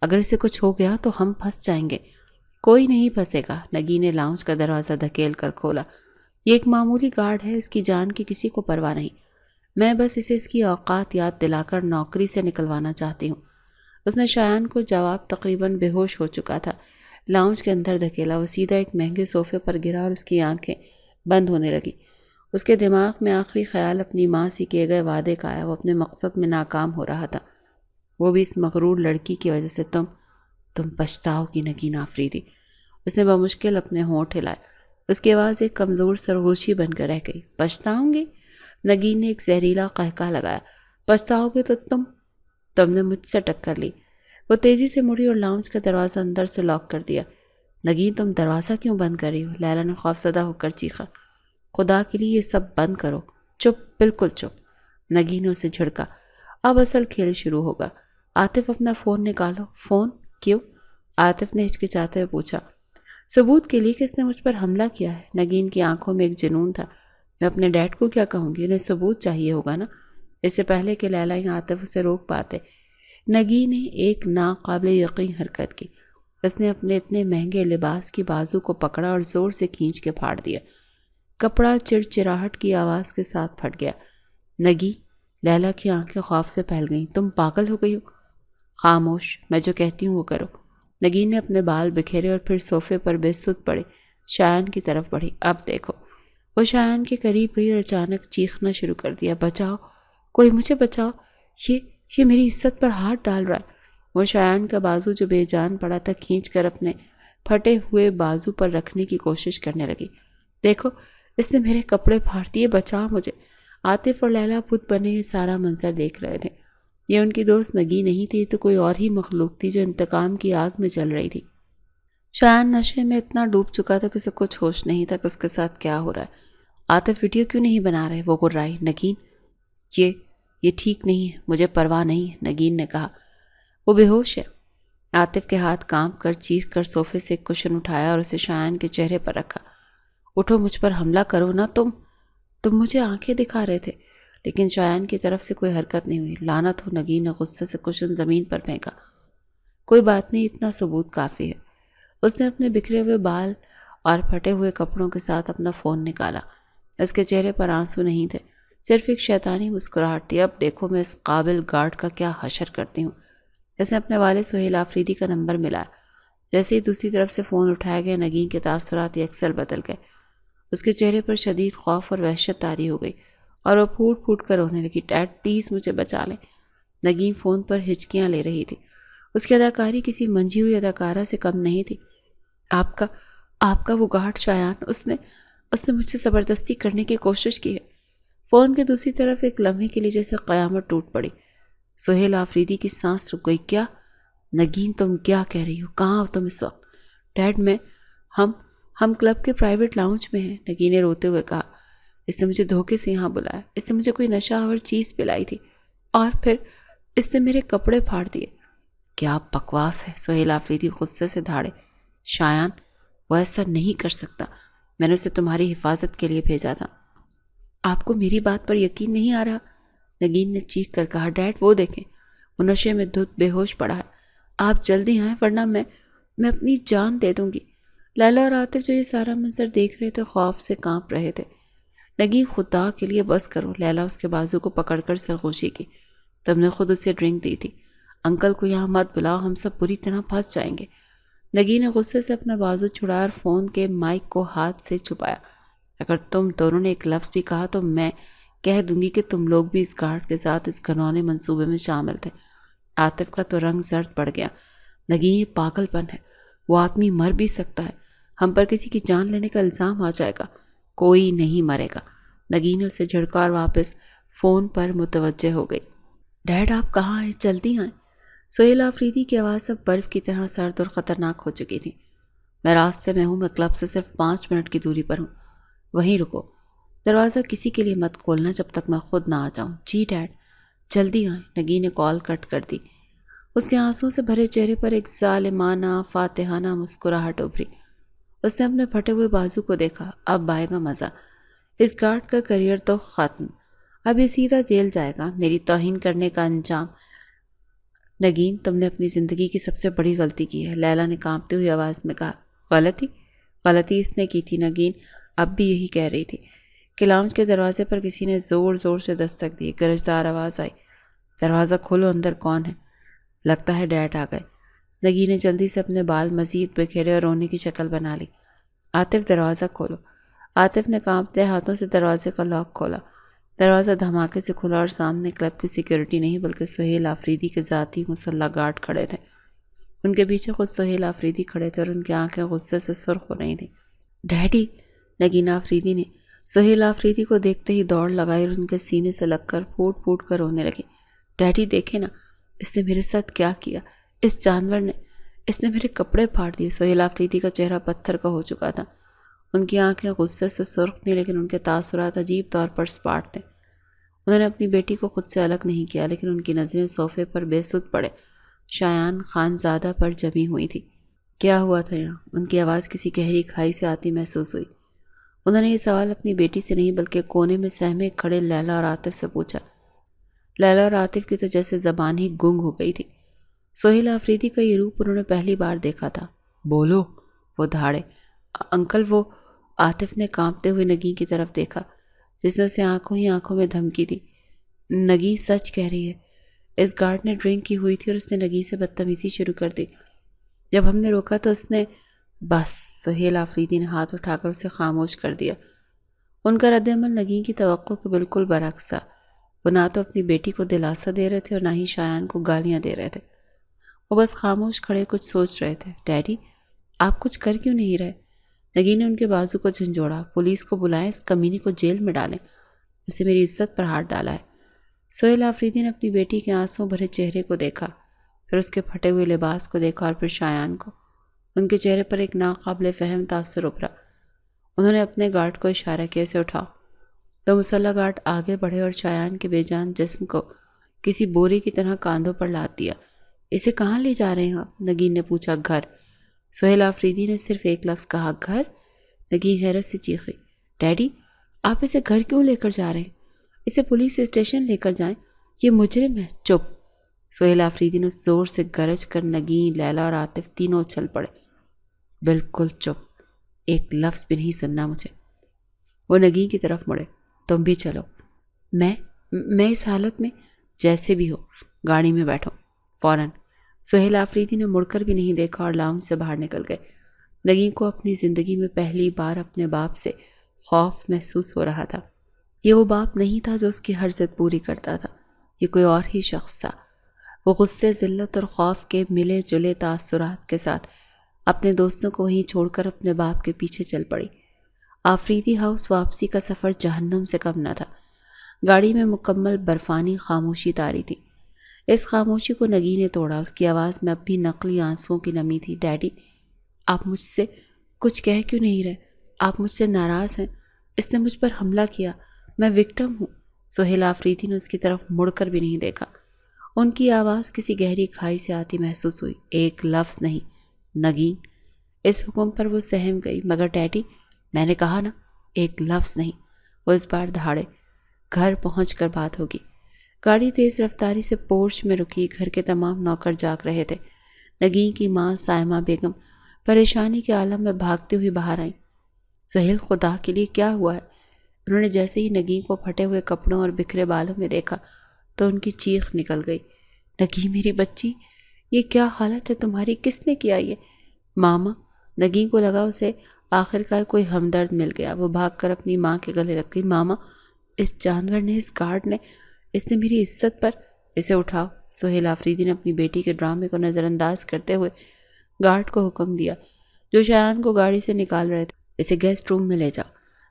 اگر اسے کچھ ہو گیا تو ہم پھنس جائیں گے۔ کوئی نہیں پھنسے گا۔ نگین نے لاؤنج کا دروازہ دھکیل کر کھولا۔ یہ ایک معمولی گارڈ ہے، اس کی جان کی کسی کو پرواہ نہیں، میں بس اسے اس کی اوقات یاد دلا کر نوکری سے نکلوانا چاہتی ہوں۔ اس نے شایان کو جواب تقریباً بے ہوش ہو چکا تھا لاؤنج کے اندر دھکیلا۔ وہ سیدھا ایک مہنگے صوفے پر گرا اور اس کی آنکھیں بند ہونے لگی۔ اس کے دماغ میں آخری خیال اپنی ماں سے کیے گئے وعدے کا آیا۔ وہ اپنے مقصد میں ناکام ہو رہا تھا، وہ بھی اس مغرور لڑکی کی وجہ سے۔ تم پچھتاؤ گی نگین آفریدی۔ اس نے بمشکل اپنے ہونٹ ہلائے، اس کی آواز ایک کمزور سرگوشی بن کر رہ گئی۔ پچھتاؤں گی؟ نگین نے ایک زہریلا قہقہ لگایا۔ پچھتاؤ گے تو تم نے مجھ سے ٹکر لی۔ وہ تیزی سے مڑی اور لاؤنج کا دروازہ اندر سے لاک کر دیا۔ نگین، تم دروازہ کیوں بند کر رہی ہو؟ لیلا نے خوفزدہ ہو کر چیخا۔ خدا کے لیے یہ سب بند کرو۔ چپ، بالکل چپ۔ نگین نے اسے جھڑکا۔ اب اصل کھیل شروع ہوگا۔ عاطف، اپنا فون نکالو۔ فون؟ کیوں؟ عاطف نے ہچکچاتے ہوئے پوچھا۔ ثبوت کے لیے کہ اس نے مجھ پر حملہ کیا ہے۔ نگین کی آنکھوں میں ایک جنون تھا۔ میں اپنے ڈیڈ کو کیا کہوں گی؟ انہیں ثبوت چاہیے ہوگا نا۔ اس سے پہلے کہ لیلا یا عاطف اسے روک پاتے، نگین نے ایک ناقابل یقین حرکت کی۔ اس نے اپنے اتنے مہنگے لباس کی بازو کو پکڑا اور زور سے کھینچ کے پھاڑ دیا۔ کپڑا چڑچڑاہٹ کی آواز کے ساتھ پھٹ گیا۔ نگین، لیلا کی آنکھیں خوف سے پھیل گئیں۔ تم پاگل ہو گئی ہو؟ خاموش، میں جو کہتی ہوں وہ کرو۔ نگین نے اپنے بال بکھیرے اور پھر صوفے پر بے سود پڑے شایان کی طرف بڑھی۔ اب دیکھو۔ وہ شایان کے قریب گئی اور اچانک چیخنا شروع کر دیا۔ بچاؤ، کوئی مجھے بچاؤ، یہ میری عزت پر ہاتھ ڈال رہا ہے۔ وہ شایان کا بازو جو بے جان پڑا تھا کھینچ کر اپنے پھٹے ہوئے بازو پر رکھنے کی کوشش کرنے لگی۔ دیکھو، اس نے میرے کپڑے پھاڑ دیے، بچاؤ مجھے۔ عاطف اور لیلا بت بنے یہ سارا منظر دیکھ رہے تھے۔ یہ ان کی دوست نگین نہیں تھی تو کوئی اور ہی مخلوق تھی جو انتقام کی آگ میں جل رہی تھی۔ شایان نشے میں اتنا ڈوب چکا تھا کہ اسے کچھ ہوش نہیں تھا کہ اس کے ساتھ کیا ہو رہا ہے۔ عاطف، ویڈیو کیوں نہیں بنا رہے؟ وہ گرائی۔ نگین، یہ ٹھیک نہیں ہے، مجھے پرواہ نہیں ہے، نگین نے کہا۔ وہ بے ہوش ہے۔ عاطف کے ہاتھ کانپ کر چیخ کر صوفے سے ایک کشن اٹھایا اور اسے شایان کے چہرے پر رکھا۔ اٹھو، مجھ پر حملہ کرو نا۔ تم مجھے آنکھیں دکھا رہے تھے، لیکن شایان کی طرف سے کوئی حرکت نہیں ہوئی۔ لعنت ہو، نگین نے غصے سے کشن زمین پر پھینکا۔ کوئی بات نہیں، اتنا ثبوت کافی ہے۔ اس نے اپنے بکھرے ہوئے بال اور پھٹے ہوئے کپڑوں کے ساتھ اپنا فون نکالا۔ اس کے چہرے پر آنسو نہیں تھے، صرف ایک شیطانی مسکراہٹ تھی۔ اب دیکھو میں اس قابل گارڈ کا کیا حشر کرتی ہوں۔ اس نے اپنے والد سہیل آفریدی کا نمبر ملایا۔ جیسے ہی دوسری طرف سے فون اٹھایا گیا، نگین کے تاثرات یکسر بدل گئے۔ اس کے چہرے پر شدید خوف اور وحشت طاری ہو گئی اور وہ پھوٹ پھوٹ کر رونے لگی۔ ڈیڈ پلیز مجھے بچا لیں۔ نگین فون پر ہچکیاں لے رہی تھی۔ اس کی اداکاری کسی منجھی ہوئی اداکارہ سے کم نہیں تھی۔ آپ کا وہ گارڈ شایان، اس نے مجھ سے زبردستی کرنے کی کوشش کی ہے۔ فون کے دوسری طرف ایک لمحے کے لیے جیسے قیامت ٹوٹ پڑی۔ سہیل آفریدی کی سانس رک گئی۔ کیا؟ نگین، تم کیا کہہ رہی ہو؟ کہاں ہو تم اس وقت؟ ڈیڈ، ہم کلب کے پرائیویٹ لاؤنج میں ہیں، نگین نے روتے ہوئے کہا۔ اس نے مجھے دھوکے سے یہاں بلایا، اس نے مجھے کوئی نشہ آور چیز پلائی تھی اور پھر اس نے میرے کپڑے پھاڑ دیے۔ کیا بکواس ہے؟ سہیل آفریدی غصے سے دھاڑے۔ شایان، وہ ایسا نہیں کر سکتا، میں نے اسے تمہاری حفاظت کے لیے بھیجا تھا۔ آپ کو میری بات پر یقین نہیں آ رہا؟ نگین نے چیخ کر کہا۔ ڈیڈ، وہ دیکھیں، وہ نشے میں دھت بے ہوش پڑا ہے، آپ جلدی آئیں ورنہ میں اپنی جان دے دوں گی۔ لیلا اور عاطف جو یہ سارا منظر دیکھ رہے تھے خوف سے کانپ رہے تھے۔ نگین، خدا کے لیے بس کرو۔ لیلا اس کے بازو کو پکڑ کر سرگوشی کی۔ تم نے خود اسے ڈرنک دی تھی، انکل کو یہاں مت بلاؤ، ہم سب بری طرح پھنس جائیں گے۔ نگین نے غصے سے اپنا بازو چھڑایا اور فون کے مائک کو ہاتھ سے چھپایا۔ اگر تم دونوں نے ایک لفظ بھی کہا تو میں کہہ دوں گی کہ تم لوگ بھی اس گارڈ کے ساتھ اس گھنونے منصوبے میں شامل تھے۔ عاطف کا تو رنگ زرد پڑ گیا۔ نگین، یہ پاگل پن ہے، وہ آدمی مر بھی سکتا ہے، ہم پر کسی کی جان لینے کا الزام آ جائے گا۔ کوئی نہیں مرے گا۔ نگین نے اسے جھڑکا اور واپس فون پر متوجہ ہو گئی۔ ڈیڈ، آپ کہاں ہیں؟ جلدی آئیں۔ سہیل آفریدی کی آواز اب برف کی طرح سرد اور خطرناک ہو چکی تھی۔ میں راستے میں ہوں، میں کلب سے صرف 5 منٹ کی دوری پر ہوں، وہیں رکو۔ دروازہ کسی کے لیے مت کھولنا جب تک میں خود نہ آ جاؤں۔ جی ڈیڈ، جلدی آئیں۔ نگین نے کال کٹ کر دی۔ اس کے آنسوں سے بھرے چہرے پر ایک ظالمانہ فاتحانہ مسکراہٹ ابھری۔ اس نے اپنے پھٹے ہوئے بازو کو دیکھا۔ اب آئے گا مزہ، اس گارڈ کا کریئر تو ختم، اب یہ سیدھا جیل جائے گا، میری توہین کرنے کا انجام۔ نگین، تم نے اپنی زندگی کی سب سے بڑی غلطی کی ہے، لیلا نے کانپتی ہوئی آواز میں کہا۔ غلطی؟ غلطی اس نے کی تھی نگین، اب بھی یہی کہہ رہی تھی کہ لاؤنج کے دروازے پر کسی نے زور زور سے دستک دی۔ گرجدار آواز آئی، دروازہ کھولو، اندر کون ہے؟ لگتا ہے ڈیڈ آ گئے۔ نگین نے جلدی سے اپنے بال مزید بکھیرے اور رونے کی شکل بنا لی۔ عاطف، دروازہ کھولو۔ عاطف نے کانپتے ہاتھوں سے دروازے کا لاک کھولا۔ دروازہ دھماکے سے کھلا اور سامنے کلب کی سیکیورٹی نہیں بلکہ سہیل آفریدی کے ذاتی مسلح گارڈ کھڑے تھے۔ ان کے پیچھے خود سہیل آفریدی کھڑے تھے اور ان کی آنکھیں غصے سے سرخ ہو رہی تھیں۔ ڈیڈی! نگین آفریدی نے سہیل آفریدی کو دیکھتے ہی دوڑ لگائی اور ان کے سینے سے لگ کر پھوٹ پھوٹ کر رونے لگی۔ ڈیڈی دیکھے نا، اس نے میرے ساتھ کیا کیا، اس جانور نے، اس نے میرے کپڑے پھاڑ دیے۔ سہیل آفریدی کا چہرہ پتھر کا ہو چکا تھا۔ ان کی آنکھیں غصے سے سرخ تھیں لیکن ان کے تاثرات عجیب طور پر سپاٹ تھے۔ انہوں نے اپنی بیٹی کو خود سے الگ نہیں کیا لیکن ان کی نظریں صوفے پر بے سود پڑے شایان خانزادہ پر جمی ہوئی تھی۔ کیا ہوا تھا یہاں؟ ان کی آواز کسی گہری کھائی سے آتی محسوس ہوئی۔ انہوں نے یہ سوال اپنی بیٹی سے نہیں بلکہ کونے میں سہمے کھڑے لیلا اور عاطف سے پوچھا۔ لیلا اور عاطف کی تو جیسے زبان ہی گنگ ہو گئی تھی۔ سہیل آفریدی کا یہ روپ انہوں نے پہلی بار دیکھا تھا۔ بولو، وہ دھاڑے۔ انکل، وہ، عاطف نے کانپتے ہوئے نگین کی طرف دیکھا جس نے اسے آنکھوں ہی آنکھوں میں دھمکی دی۔ نگین سچ کہہ رہی ہے، اس گارڈ نے ڈرنک کی ہوئی تھی اور اس نے نگین سے بدتمیزی شروع کر دی۔ جب ہم نے روکا تو اس نے… بس، سہیل آفریدی نے ہاتھ اٹھا کر اسے خاموش کر دیا۔ ان کا رد عمل نگین کی توقع کے بالکل برعکس تھا۔ وہ نہ تو اپنی بیٹی کو دلاسا دے رہے تھے اور نہ ہی شایان کو گالیاں دے رہے تھے۔ وہ بس خاموش کھڑے کچھ سوچ رہے تھے۔ ڈیڈی، آپ کچھ کر کیوں نہیں رہے؟ نگین نے ان کے بازو کو جھنجھوڑا۔ پولیس کو بلائیں، اس کمینے کو جیل میں ڈالیں، اس نے میری عزت پر ہاتھ ڈالا ہے۔ سہیل آفریدی نے اپنی بیٹی کے آنسوں بھرے چہرے کو دیکھا، پھر اس کے پھٹے ہوئے لباس کو دیکھا اور پھر شایان کو۔ ان کے چہرے پر ایک ناقابل فہم تاثر ابھرا۔ انہوں نے اپنے گارڈ کو اشارہ کیا، اسے اٹھاؤ۔ تو مسلح گارڈ آگے بڑھے اور شایان کے بے جان جسم کو کسی بورے کی طرح کاندھوں پر لاد دیا۔ اسے کہاں لے جا رہے ہیں آپ؟ نگین نے پوچھا۔ گھر۔ سہیل آفریدی نے صرف ایک لفظ کہا، گھر؟ نگین حیرت سے چیخی۔ ڈیڈی، آپ اسے گھر کیوں لے کر جا رہے ہیں؟ اسے پولیس اسٹیشن لے کر جائیں، یہ مجرم ہے۔ چپ! سہیل آفریدی نے زور سے گرج کر نگین، لیلا اور عاطف تینوں اچھل پڑے۔ بالکل چپ، ایک لفظ بھی نہیں سننا مجھے۔ وہ نگین کی طرف مڑے۔ تم بھی چلو۔ میں اس حالت میں… جیسے بھی ہو، گاڑی میں بیٹھو فوراً۔ سہیل آفریدی نے مڑ کر بھی نہیں دیکھا اور لاؤنج سے باہر نکل گئے۔ نگین کو اپنی زندگی میں پہلی بار اپنے باپ سے خوف محسوس ہو رہا تھا۔ یہ وہ باپ نہیں تھا جو اس کی ہر ضد پوری کرتا تھا، یہ کوئی اور ہی شخص تھا۔ وہ غصے، ذلت اور خوف کے ملے جلے تاثرات کے ساتھ اپنے دوستوں کو وہیں چھوڑ کر اپنے باپ کے پیچھے چل پڑی۔ آفریدی ہاؤس واپسی کا سفر جہنم سے کم نہ تھا۔ گاڑی میں مکمل برفانی خاموشی طاری تھی۔ اس خاموشی کو نگین نے توڑا۔ اس کی آواز میں اب بھی نقلی آنسوؤں کی نمی تھی۔ ڈیڈی، آپ مجھ سے کچھ کہہ کیوں نہیں رہے؟ آپ مجھ سے ناراض ہیں؟ اس نے مجھ پر حملہ کیا، میں وکٹم ہوں۔ سہیل آفریدی نے اس کی طرف مڑ کر بھی نہیں دیکھا۔ ان کی آواز کسی گہری کھائی سے آتی محسوس ہوئی۔ ایک لفظ نہیں۔ نگین، اس حکم پر وہ سہم گئی۔ مگر ڈیڈی، میں نے کہا نا، ایک لفظ نہیں۔ وہ اس بار دہاڑے۔ گھر پہنچ کر بات ہوگی۔ گاڑی تیز رفتاری سے پورچ میں رکی۔ گھر کے تمام نوکر جاگ رہے تھے۔ نگین کی ماں سائمہ بیگم پریشانی کے عالم میں بھاگتی ہوئی باہر آئیں۔ سہیل، خدا کے لیے کیا ہوا ہے؟ انہوں نے جیسے ہی نگین کو پھٹے ہوئے کپڑوں اور بکھرے بالوں میں دیکھا تو ان کی چیخ نکل گئی۔ نگین میری بچی، یہ کیا حالت ہے تمہاری؟ کس نے کیا یہ؟ ماما! نگین کو لگا اسے آخرکار کوئی ہمدرد مل گیا۔ وہ بھاگ کر اپنی ماں کے گلے لگ گئی۔ ماما، اس جانور نے، اس گارڈ نے، اس نے میری عزت پر… اسے اٹھاؤ۔ سہیل آفریدی نے اپنی بیٹی کے ڈرامے کو نظر انداز کرتے ہوئے گارڈ کو حکم دیا جو شایان کو گاڑی سے نکال رہے تھے۔ اسے گیسٹ روم میں لے جاؤ۔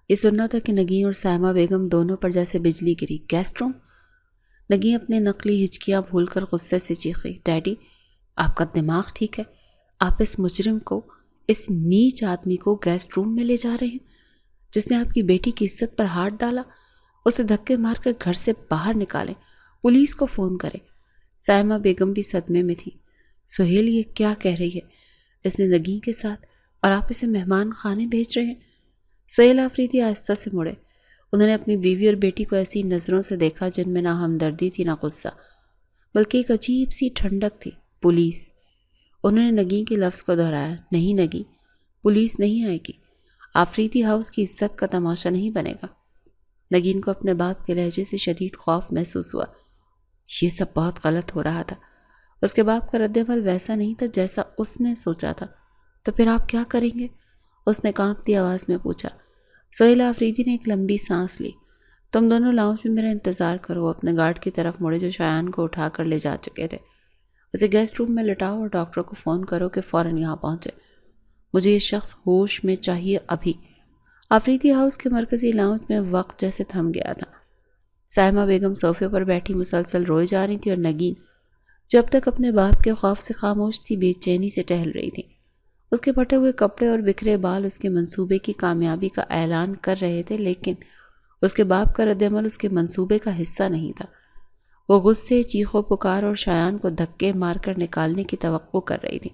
یہ سننا تھا کہ نگین اور سائمہ بیگم دونوں پر جیسے بجلی گری۔ گیسٹ روم؟ نگین اپنے نقلی ہچکیاں بھول کر غصے سے چیخی۔ ڈیڈی، آپ کا دماغ ٹھیک ہے؟ آپ اس مجرم کو، اس نیچ آدمی کو گیسٹ روم میں لے جا رہے ہیں جس نے آپ کی بیٹی کی عزت پر ہاتھ ڈالا؟ اسے دھکے مار کر گھر سے باہر نکالیں، پولیس کو فون کریں۔ سائمہ بیگم بھی صدمے میں تھی۔ سہیل یہ کیا کہہ رہی ہے؟ اس نے نگین کے ساتھ، اور آپ اسے مہمان خانے بھیج رہے ہیں؟ سہیل آفریدی آہستہ سے مڑے۔ انہوں نے اپنی بیوی اور بیٹی کو ایسی نظروں سے دیکھا جن میں نہ ہمدردی تھی نہ غصہ، بلکہ ایک عجیب سی ٹھنڈک تھی۔ پولیس! انہوں نے نگین کے لفظ کو دہرایا۔ نہیں نگین، پولیس نہیں آئے گی۔ آفریدی ہاؤس کی عزت کا تماشا نہیں بنے گا۔ نگین کو اپنے باپ کے لہجے سے شدید خوف محسوس ہوا۔ یہ سب بہت غلط ہو رہا تھا۔ اس کے باپ کا رد عمل ویسا نہیں تھا جیسا اس نے سوچا تھا۔ تو پھر آپ کیا کریں گے؟ اس نے کانپتی آواز میں پوچھا۔ سہیل آفریدی نے ایک لمبی سانس لی۔ تم دونوں لاؤنج میں میرا انتظار کرو۔ اپنے گارڈ کی طرف مڑے جو شایان کو اٹھا کر لے جا چکے تھے۔ اسے گیسٹ روم میں لٹاؤ اور ڈاکٹر کو فون کرو کہ فوراً یہاں پہنچے۔ مجھے یہ شخص ہوش میں چاہیے ابھی۔ آفریدی ہاؤس کے مرکزی لاؤنج میں وقت جیسے تھم گیا تھا۔ سائمہ بیگم صوفے پر بیٹھی مسلسل روئے جا رہی تھی اور نگین جب تک اپنے باپ کے خوف سے خاموش تھی بے چینی سے ٹہل رہی تھی۔ اس کے پھٹے ہوئے کپڑے اور بکھرے بال اس کے منصوبے کی کامیابی کا اعلان کر رہے تھے، لیکن اس کے باپ کا رد عمل اس کے منصوبے کا حصہ نہیں تھا۔ وہ غصے، چیخ و پکار اور شایان کو دھکے مار کر نکالنے کی توقع کر رہی تھی،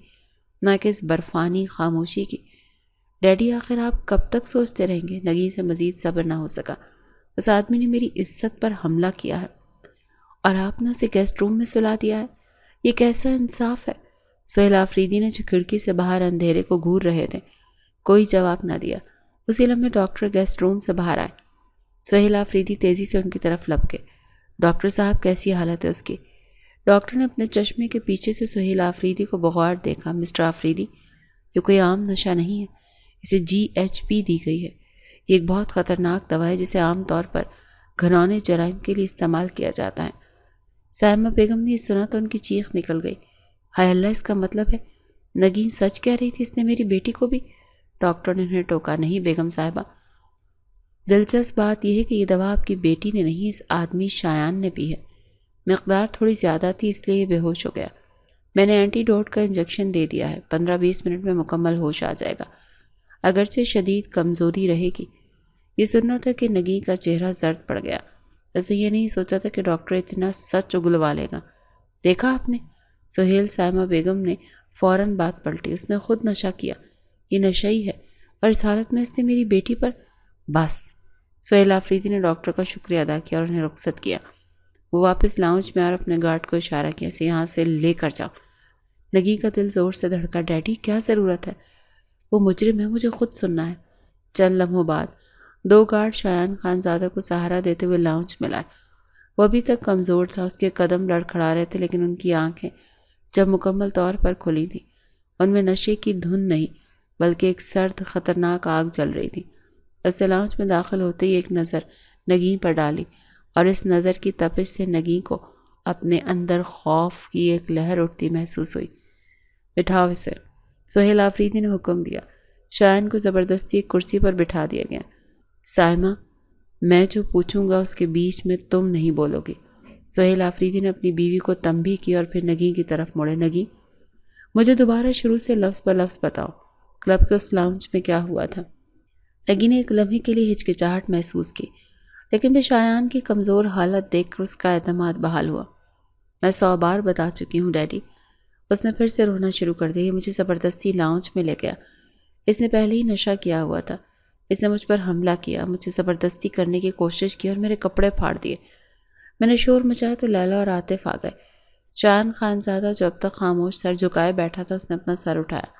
نہ کہ اس برفانی خاموشی کی۔ ڈیڈی آخر آپ کب تک سوچتے رہیں گے؟ نگین سے مزید صبر نہ ہو سکا۔ اس آدمی نے میری عزت پر حملہ کیا ہے اور آپ نے اسے گیسٹ روم میں سلا دیا ہے۔ یہ کیسا انصاف ہے؟ سہیل آفریدی نے جو کھڑکی سے باہر اندھیرے کو گھور رہے تھے کوئی جواب نہ دیا۔ اسی لمحے ڈاکٹر گیسٹ روم سے باہر آئے۔ سہیل آفریدی تیزی سے ان کی طرف لپکے۔ ڈاکٹر صاحب کیسی حالت ہے اس کی؟ ڈاکٹر نے اپنے چشمے کے پیچھے سے سہیل آفریدی کو بغور دیکھا۔ مسٹر آفریدی، یہ کوئی عام نشہ نہیں ہے، اسے GHB دی گئی ہے۔ یہ ایک بہت خطرناک دوا ہے جسے عام طور پر گھناؤنے جرائم کے لیے استعمال کیا جاتا ہے۔ سائمہ بیگم نے یہ سنا تو ان کی چیخ نکل گئی۔ ہائے اللہ، اس کا مطلب ہے نگین سچ کہہ رہی تھی، اس نے میری بیٹی کو بھی؟ ڈاکٹر نے انہیں ٹوکا۔ نہیں بیگم صاحبہ، دلچسپ بات یہ ہے کہ یہ دوا آپ کی بیٹی نے نہیں، اس آدمی شایان نے پی ہے۔ مقدار تھوڑی زیادہ تھی اس لیے یہ بے ہوش ہو گیا۔ میں نے اینٹی ڈوٹ کا انجیکشن دے دیا ہے، 15-20 منٹ میں مکمل ہوش آ جائے گا، اگرچہ شدید کمزوری رہے گی۔ یہ سننا تھا کہ نگین کا چہرہ زرد پڑ گیا۔ اس نے یہ نہیں سوچا تھا کہ ڈاکٹر اتنا سچ اگلوا لے گا۔ دیکھا آپ نے؟ سہیل سائمہ بیگم نے فوراً بات پلٹی۔ اس نے خود نشہ کیا، یہ نشہ ہی ہے، اور اس حالت میں اس نے میری بیٹی پر… بس! سہیل آفریدی نے ڈاکٹر کا شکریہ ادا کیا اور انہیں رخصت کیا۔ وہ واپس لاؤنج میں اور اپنے گارڈ کو اشارہ کیا، اسے یہاں سے لے کر جاؤ۔ نگین کا دل زور سے دھڑکا۔ ڈیڈی کیا ضرورت ہے؟ وہ مجرم ہے، مجھے خود سننا ہے۔ چند لمحوں بعد 2 گارڈ شایان خان زادہ کو سہارا دیتے ہوئے لاؤنج میں لائے۔ وہ ابھی تک کمزور تھا، اس کے قدم لڑکھڑا رہے تھے، لیکن ان کی آنکھیں جب مکمل طور پر کھلی تھیں ان میں نشے کی دھن نہیں بلکہ ایک سرد خطرناک آگ جل رہی تھی۔ اس لاؤنج میں داخل ہوتے ہی ایک نظر نگین پر ڈالی اور اس نظر کی تپش سے نگین کو اپنے اندر خوف کی ایک لہر اٹھتی محسوس ہوئی۔ بٹھاؤ اسے، سہیل آفریدی نے حکم دیا۔ شایان کو زبردستی ایک کرسی پر بٹھا دیا گیا۔ سائمہ، میں جو پوچھوں گا اس کے بیچ میں تم نہیں بولو گی۔ سہیل آفریدی نے اپنی بیوی کو تنبیہ کی اور پھر نگین کی طرف مڑے۔ نگین، مجھے دوبارہ شروع سے لفظ بلفظ بتاؤ، کلب کے اس لاؤنج میں کیا ہوا تھا؟ نگین نے ایک لمحے کے لیے ہچکچاہٹ محسوس کی، لیکن پھر شایان کی کمزور حالت دیکھ کر اس کا اعتماد بحال ہوا۔ میں 100 بار بتا چکی ہوں ڈیڈی۔ اس نے پھر سے رونا شروع کر دیا۔ یہ مجھے زبردستی لاؤنج میں لے گیا۔ اس نے پہلے ہی نشہ کیا ہوا تھا۔ اس نے مجھ پر حملہ کیا، مجھے زبردستی کرنے کی کوشش کی اور میرے کپڑے پھاڑ دیے۔ میں نے شور مچایا تو لیلا اور عاطف آ گئے۔ شایان خانزادہ جو اب تک خاموش سر جھکائے بیٹھا تھا، اس نے اپنا سر اٹھایا۔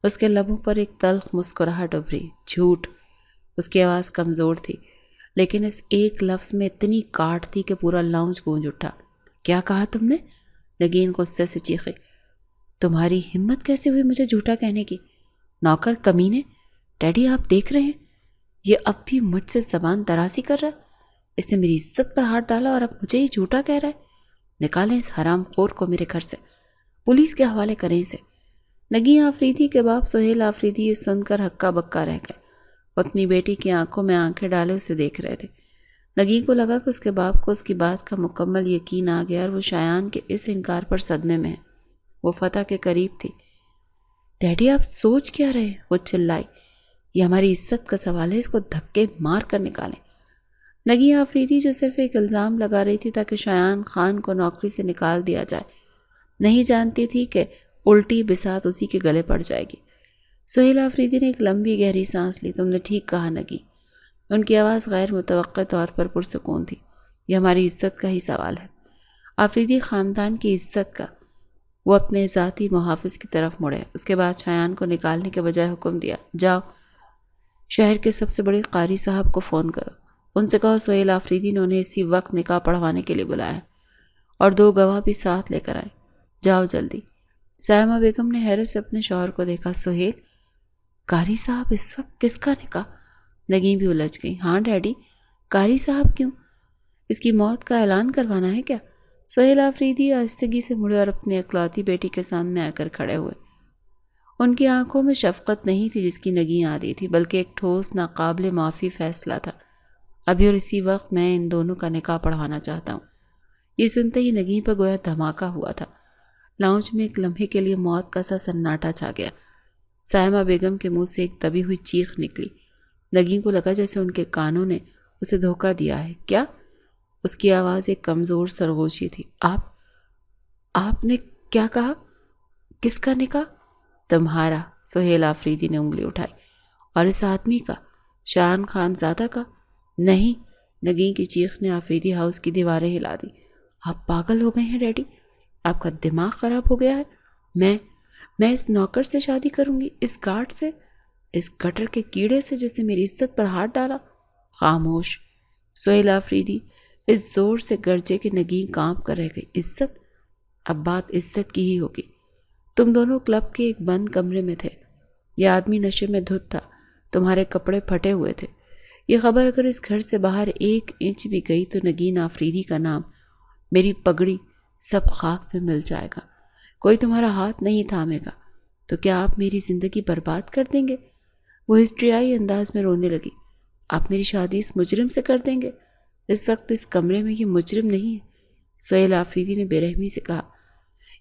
اس کے لبوں پر ایک تلخ مسکراہٹ ابھری۔ جھوٹ! اس کی آواز کمزور تھی، لیکن اس ایک لفظ میں اتنی کاٹ تھی کہ پورا لاؤنج گونج اٹھا۔ کیا کہا تم نے؟ نگین غصے سے چیخی۔ تمہاری ہمت کیسے ہوئی مجھے جھوٹا کہنے کی؟ نوکر کمینے! ڈیڈی آپ دیکھ رہے ہیں، یہ اب بھی مجھ سے زبان درازی کر رہا ہے۔ اس نے میری عزت پر ہاتھ ڈالا اور اب مجھے ہی جھوٹا کہہ رہا ہے۔ نکالیں اس حرام خور کو میرے گھر سے، پولیس کے حوالے کریں اسے۔ نگین آفریدی کے باپ سہیل آفریدی یہ سن کر ہکا بکا رہ گئے۔ وہ اپنی بیٹی کی آنکھوں میں آنکھیں ڈالے اسے دیکھ رہے تھے۔ نگین کو لگا کہ اس کے باپ کو اس کی بات کا مکمل یقین آ گیا اور وہ شایان کے اس انکار پر صدمے میں ہے۔ وہ فتح کے قریب تھی۔ ڈیڈی آپ سوچ کیا رہے؟ وہ چلائی۔ یہ ہماری عزت کا سوال ہے، اس کو دھکے مار کر نکالیں۔ نگین آفریدی جو صرف ایک الزام لگا رہی تھی تاکہ شایان خان کو نوکری سے نکال دیا جائے، نہیں جانتی تھی کہ الٹی بساط اسی کے گلے پڑ جائے گی۔ سہیل آفریدی نے ایک لمبی گہری سانس لی۔ تم نے ٹھیک کہا نگین۔ ان کی آواز غیر متوقع طور پر پرسکون تھی۔ یہ ہماری عزت کا ہی سوال ہے، آفریدی خاندان کی عزت کا۔ وہ اپنے ذاتی محافظ کی طرف مڑے۔ اس کے بعد شایان کو نکالنے کے بجائے حکم دیا، جاؤ شہر کے سب سے بڑے قاری صاحب کو فون کرو، ان سے کہو سہیل آفریدی نے انہیں اسی وقت نکاح پڑھوانے کے لیے بلایا اور 2 گواہ بھی ساتھ لے کر آئیں، جاؤ جلدی۔ سائمہ بیگم نے حیرت سے اپنے شوہر کو دیکھا۔ سہیل، قاری صاحب اس وقت کس کا نکاح؟ نگین بھی الجھ گئی۔ ہاں ڈیڈی، قاری صاحب کیوں؟ اس کی موت کا اعلان کروانا ہے کیا؟ سہیل آفریدی آہستگی سے مڑے اور اپنی اکلوتی بیٹی کے سامنے آ کر کھڑے ہوئے۔ ان کی آنکھوں میں شفقت نہیں تھی جس کی نگین عادی تھی، بلکہ ایک ٹھوس ناقابل معافی فیصلہ تھا۔ ابھی اور اسی وقت میں ان دونوں کا نکاح پڑھوانا چاہتا ہوں۔ یہ سنتے ہی نگین پر گویا دھماکہ ہوا تھا۔ لاؤنج میں ایک لمحے کے لیے موت کا سا سناٹا چھا گیا۔ سائمہ بیگم کے منہ سے ایک دبی ہوئی چیخ نکلی۔ نگین کو لگا جیسے ان کے کانوں نے اسے دھوکہ دیا ہے۔ کیا؟ اس کی آواز ایک کمزور سرگوشی تھی۔ آپ نے کیا کہا؟ کس کا نکاح؟ تمہارا، سہیل آفریدی نے انگلی اٹھائی۔ اور اس آدمی کا، شایان خان زادہ کا؟ نہیں، نگین کی چیخ نے آفریدی ہاؤس کی دیواریں ہلا دی۔ آپ پاگل ہو گئے ہیں ڈیڈی، آپ کا دماغ خراب ہو گیا ہے۔ میں اس نوکر سے شادی کروں گی، اس گارڈ سے، اس گٹر کے کیڑے سے جس نے میری عزت پر ہاتھ ڈالا؟ خاموش، سہیل آفریدی اس زور سے گرجے کہ نگین کانپ کر رہ گئی۔ عزت؟ اب بات عزت کی ہی ہوگی۔ تم دونوں کلب کے ایک بند کمرے میں تھے، یہ آدمی نشے میں دھت تھا، تمہارے کپڑے پھٹے ہوئے تھے۔ یہ خبر اگر اس گھر سے باہر 1 انچ بھی گئی تو نگین آفریدی کا نام، میری پگڑی، سب خاک میں مل جائے گا۔ کوئی تمہارا ہاتھ نہیں تھامے گا تو کیا آپ میری زندگی برباد کر دیں گے؟ وہ ہسٹریائی انداز میں رونے لگی۔ آپ میری شادی اس مجرم سے کر دیں گے؟ اس وقت اس کمرے میں یہ مجرم نہیں ہے، سہیل آفریدی نے بے رحمی سے کہا۔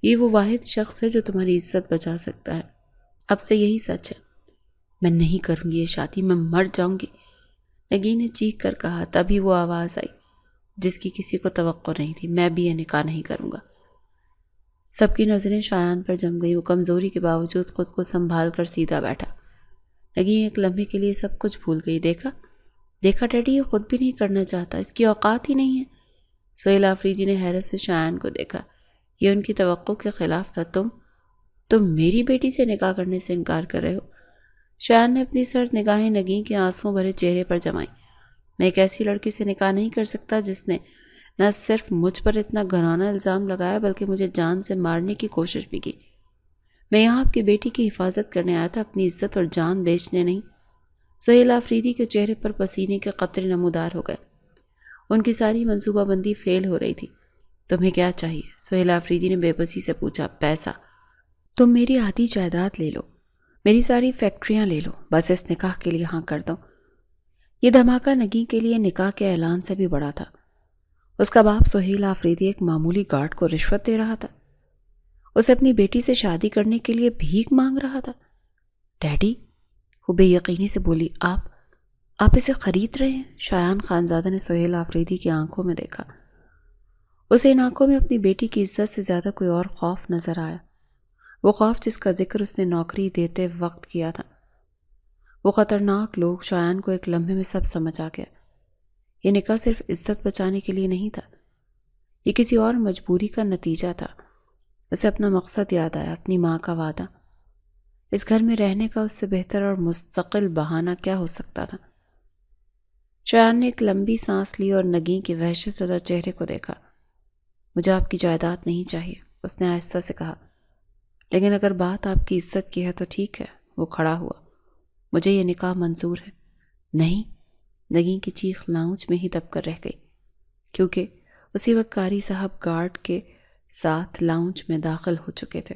یہ وہ واحد شخص ہے جو تمہاری عزت بچا سکتا ہے۔ اب سے یہی سچ ہے۔ میں نہیں کروں گی یہ شادی، میں مر جاؤں گی، نگین نے چیخ کر کہا۔ تبھی وہ آواز آئی جس کی کسی کو توقع نہیں تھی، میں بھی یہ نکاح نہیں کروں گا۔ سب کی نظریں شایان پر جم گئی۔ وہ کمزوری کے باوجود خود کو سنبھال کر سیدھا بیٹھا۔ نگین ایک لمحے کے لیے سب کچھ بھول گئی۔ دیکھا ڈیڈی، یہ خود بھی نہیں کرنا چاہتا، اس کی اوقات ہی نہیں ہے۔ سہیل آفریدی نے حیرت سے شایان کو دیکھا۔ یہ ان کی توقع کے خلاف تھا۔ تم میری بیٹی سے نکاح کرنے سے انکار کر رہے ہو؟ شایان نے اپنی سرد نگاہیں نگین کے آنسوں بھرے چہرے پر جمائیں۔ میں ایک ایسی لڑکی سے نکاح نہیں کر سکتا جس نے نہ صرف مجھ پر اتنا گھناؤنا الزام لگایا بلکہ مجھے جان سے مارنے کی کوشش بھی کی۔ میں یہاں آپ کی بیٹی کی حفاظت کرنے آیا تھا، اپنی عزت اور جان بیچنے نہیں۔ سہیل آفریدی کے چہرے پر پسینے کے قطرے نمودار ہو گئے۔ ان کی ساری منصوبہ بندی فیل ہو رہی تھی۔ تمہیں کیا چاہیے؟ سہیل آفریدی نے بے بسی سے پوچھا۔ پیسہ۔ تم میری آدھی جائیداد لے لو، میری ساری فیکٹریاں لے لو، بس اس نکاح کے لیے ہاں کر دو۔ یہ دھماکہ نگین کے لیے نکاح کے اعلان سے بھی بڑا تھا۔ اس کا باپ سہیل آفریدی ایک معمولی گارڈ کو رشوت دے رہا تھا، اسے اپنی بیٹی سے شادی کرنے کے لیے بھیک مانگ رہا تھا۔ ڈیڈی، وہ بے یقینی سے بولی، آپ اسے خرید رہے ہیں؟ شایان خانزادہ نے سہیل آفریدی کی آنکھوں میں دیکھا۔ اسے ان آنکھوں میں اپنی بیٹی کی عزت سے زیادہ کوئی اور خوف نظر آیا، وہ خوف جس کا ذکر اس نے نوکری دیتے وقت کیا تھا۔ وہ خطرناک لوگ شایان کو ایک لمحے میں سب سمجھ آ گیا۔ یہ نکاح صرف عزت بچانے کے لیے نہیں تھا، یہ کسی اور مجبوری کا نتیجہ تھا۔ اسے اپنا مقصد یاد آیا، اپنی ماں کا وعدہ۔ اس گھر میں رہنے کا اس سے بہتر اور مستقل بہانہ کیا ہو سکتا تھا؟ شایان نے ایک لمبی سانس لی اور نگین کے وحشت زدہ چہرے کو دیکھا۔ مجھے آپ کی جائیداد نہیں چاہیے، اس نے آہستہ سے کہا، لیکن اگر بات آپ کی عزت کی ہے تو ٹھیک ہے۔ وہ کھڑا ہوا۔ مجھے یہ نکاح منظور ہے۔ نہیں، نگین کی چیخ لاؤنج میں ہی دب کر رہ گئی، کیونکہ اسی وقت قاری صاحب گارڈ کے ساتھ لاؤنج میں داخل ہو چکے تھے۔